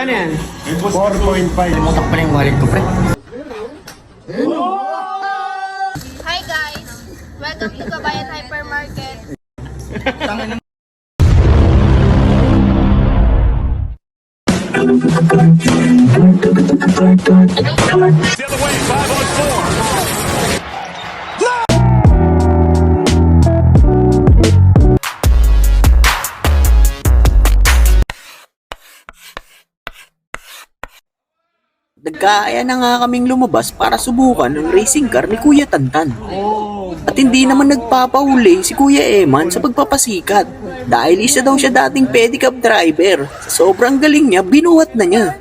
Magkano yan? 4.5. Limutak pa yung wallet ko, pre. Hi guys! Welcome to Kabayan Hypermarket. Nagkaaya na nga kaming lumabas para subukan ang racing car ni Kuya Tantan. At hindi naman nagpapahuli si Kuya Eman sa pagpapasikat dahil isa daw siya dating pedicab driver. Sa sobrang galing niya, binuhat na niya.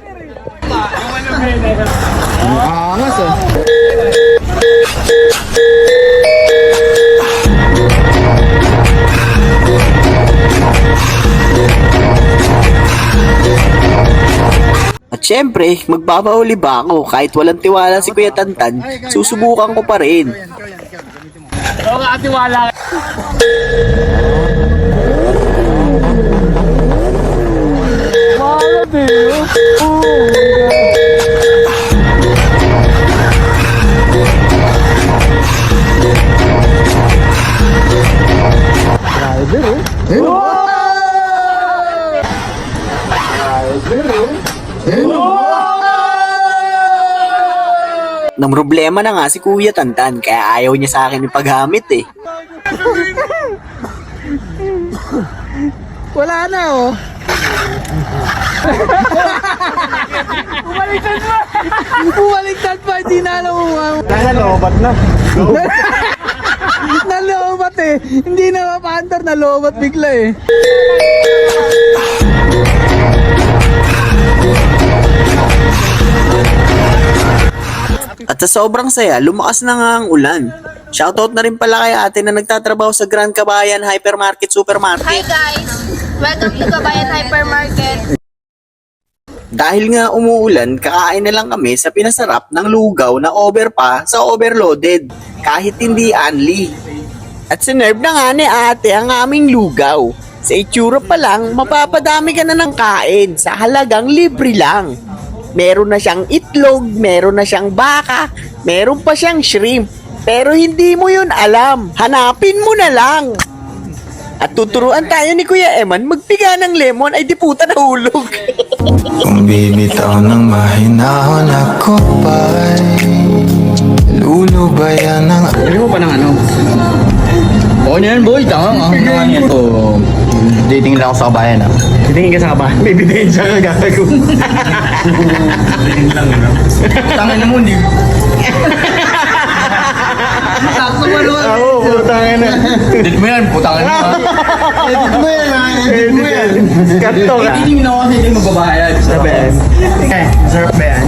Angas oh. At syempre, magpapahuli ba ako kahit walang tiwala si Kuya Tantan, susubukan ko pa rin. Oo nga, tiwala. Nang problema na nga si Kuya Tantan kaya ayaw niya sa akin ipaghamit eh. Wala na oh. Bumaliktad pa, hindi na alam mo. Nalobat na. Nalobat eh. Hindi na mapaandar, nalobat bigla eh. At sa sobrang saya, lumakas na nga ang ulan. Shoutout na rin pala kay ate na nagtatrabaho sa Grand Kabayan Hypermarket Supermarket. Hi guys! Welcome to Kabayan Hypermarket. Dahil nga umuulan, kakain na lang kami sa pinasarap ng lugaw na over pa sa overloaded, kahit hindi anli. At sinerve na nga ni ate ang aming lugaw. Sa itsura pa lang, mapapadami ka na ng kain sa halagang libre lang. Meron na siyang itlog, meron na siyang baka, meron pa siyang shrimp. Pero hindi mo yun alam. Hanapin mo na lang. At tuturuan tayo ni Kuya Eman magpiga ng lemon ay di puta na hulog. Kung bibitaw ng mahinahon ako pa'y lulubayan ng... Hindi mo pa ng ano? Oo na yan boy, tama nga. Ano yan? Oo. Dating lang ako sa kabayan ah. Titingin ka sa kabayan? May bidensya ka gagawin. Dating lang ano? Tangan mo hindi. Sakto mo naman. Oo, putangan na. Edit mo yan, putangan mo ha. Edit mo yan ha, edit mo yan. Skatto ka. Hindi mo kasi hindi magbabayad. Sa best. Eh, sarap ba yan?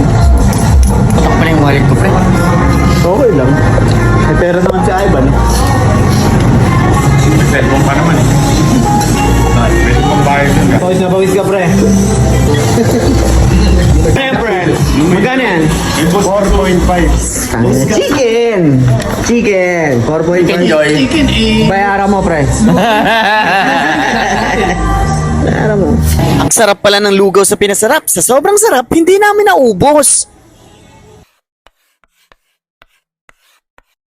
Patak pa na yung wallet ko, pre. Okay lang. May pera naman si Ivan. Cellphone pa naman eh. Pwede pang bayad nun ka. Pawis na pawis ka, pre. Friend, magkano yan? 4.5. Chicken! Chicken! 4.5. Chicken eh! Bayaran mo, pre. Bayaran mo. Ang sarap pala ng lugaw sa pinasarap. Sa sobrang sarap, hindi namin naubos.